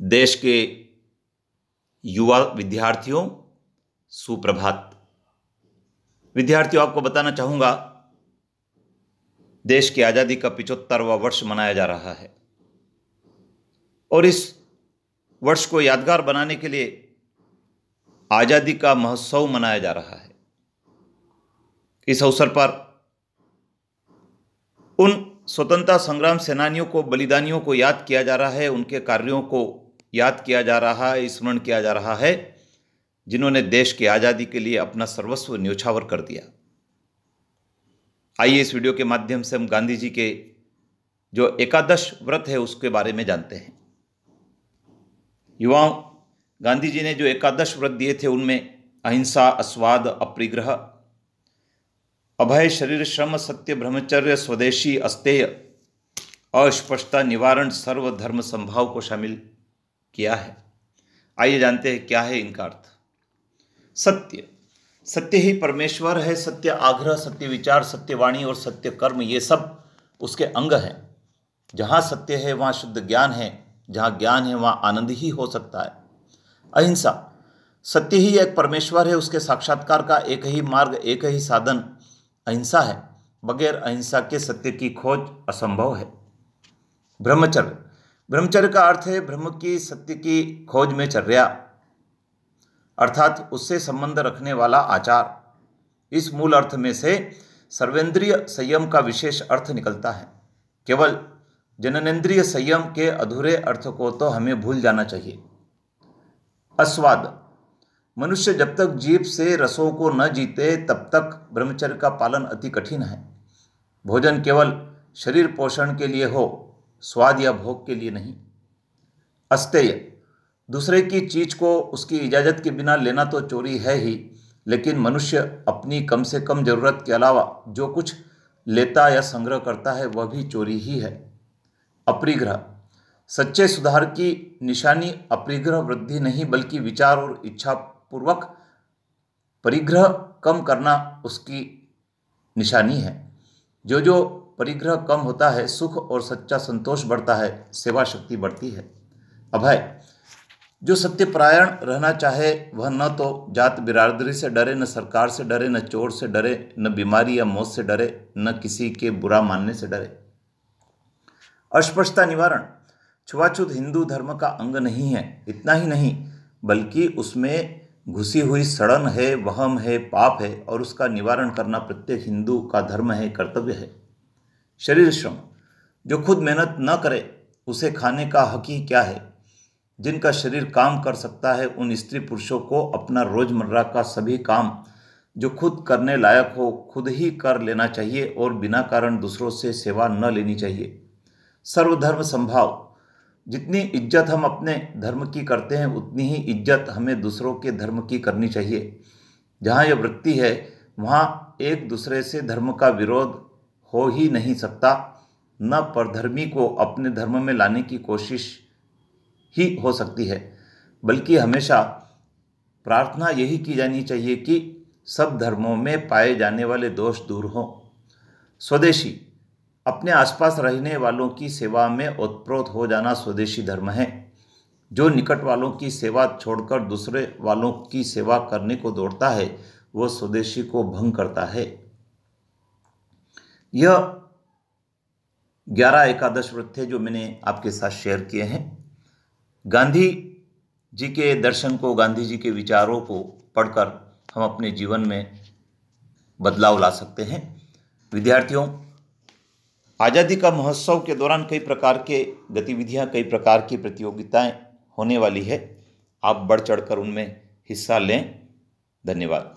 देश के युवा विद्यार्थियों, सुप्रभात। विद्यार्थियों, आपको बताना चाहूँगा, देश की आज़ादी का 75वां वर्ष मनाया जा रहा है और इस वर्ष को यादगार बनाने के लिए आज़ादी का महोत्सव मनाया जा रहा है। इस अवसर पर उन स्वतंत्रता संग्राम सेनानियों को, बलिदानियों को याद किया जा रहा है, उनके कार्यों को याद किया जा रहा है, स्मरण किया जा रहा है, जिन्होंने देश की आज़ादी के लिए अपना सर्वस्व न्योछावर कर दिया। आइए इस वीडियो के माध्यम से हम गांधी जी के जो एकादश व्रत है उसके बारे में जानते हैं। युवाओं, गांधी जी ने जो एकादश व्रत दिए थे उनमें अहिंसा, अस्वाद, अपरिग्रह, अभय, शरीर श्रम, सत्य, ब्रह्मचर्य, स्वदेशी, अस्तेय, अस्पष्टता, निवारण, सर्वधर्म संभाव को शामिल किया है। आइए जानते हैं क्या है इनका अर्थ। सत्य, सत्य ही परमेश्वर है। सत्य आग्रह, सत्य विचार, सत्य वाणी और सत्य कर्म, ये सब उसके अंग हैं। जहाँ सत्य है वहाँ शुद्ध ज्ञान है, जहाँ ज्ञान है वहाँ आनंद ही हो सकता है। अहिंसा, सत्य ही एक परमेश्वर है, उसके साक्षात्कार का एक ही मार्ग, एक ही साधन अहिंसा है। बगैर अहिंसा के सत्य की खोज असंभव है। ब्रह्मचर्य, ब्रह्मचर्य का अर्थ है ब्रह्म की, सत्य की खोज में चर्या, अर्थात उससे संबंध रखने वाला आचार। इस मूल अर्थ में से सर्वेंद्रिय संयम का विशेष अर्थ निकलता है। केवल जननेंद्रिय संयम के अधूरे अर्थ को तो हमें भूल जाना चाहिए। अस्वाद, मनुष्य जब तक जीभ से रसों को न जीते तब तक ब्रह्मचर्य का पालन अति कठिन है। भोजन केवल शरीर पोषण के लिए हो, स्वाद या भोग के लिए नहीं। अस्तेय, दूसरे की चीज को उसकी इजाजत के बिना लेना तो चोरी है ही, लेकिन मनुष्य अपनी कम से कम जरूरत के अलावा जो कुछ लेता या संग्रह करता है वह भी चोरी ही है। अपरिग्रह, सच्चे सुधार की निशानी अपरिग्रह वृद्धि नहीं बल्कि विचार और इच्छा पूर्वक परिग्रह कम करना उसकी निशानी है। जो परिग्रह कम होता है, सुख और सच्चा संतोष बढ़ता है, सेवा शक्ति बढ़ती है। अभय, जो सत्यपरायण रहना चाहे वह न तो जात बिरादरी से डरे, न सरकार से डरे, न चोर से डरे, न बीमारी या मौत से डरे, न किसी के बुरा मानने से डरे। अस्पष्टता निवारण, छुआछूत हिंदू धर्म का अंग नहीं है। इतना ही नहीं बल्कि उसमें घुसी हुई सड़न है, वहम है, पाप है और उसका निवारण करना प्रत्येक हिंदू का धर्म है, कर्तव्य है। शरीर श्रम, जो खुद मेहनत न करे उसे खाने का हक ही क्या है। जिनका शरीर काम कर सकता है उन स्त्री पुरुषों को अपना रोजमर्रा का सभी काम जो खुद करने लायक हो खुद ही कर लेना चाहिए और बिना कारण दूसरों से सेवा न लेनी चाहिए। सर्वधर्म संभाव, जितनी इज्जत हम अपने धर्म की करते हैं उतनी ही इज्जत हमें दूसरों के धर्म की करनी चाहिए। जहाँ यह वृत्ति है वहाँ एक दूसरे से धर्म का विरोध हो ही नहीं सकता। न परधर्मी को अपने धर्म में लाने की कोशिश ही हो सकती है, बल्कि हमेशा प्रार्थना यही की जानी चाहिए कि सब धर्मों में पाए जाने वाले दोष दूर हों। स्वदेशी, अपने आसपास रहने वालों की सेवा में ओतप्रोत हो जाना स्वदेशी धर्म है। जो निकट वालों की सेवा छोड़कर दूसरे वालों की सेवा करने को दौड़ता है वह स्वदेशी को भंग करता है। यह 11 एकादश व्रत थे जो मैंने आपके साथ शेयर किए हैं। गांधी जी के दर्शन को, गांधी जी के विचारों को पढ़कर हम अपने जीवन में बदलाव ला सकते हैं। विद्यार्थियों, आज़ादी का महोत्सव के दौरान कई प्रकार के गतिविधियां, कई प्रकार की प्रतियोगिताएं होने वाली है। आप बढ़ चढ़कर उनमें हिस्सा लें। धन्यवाद।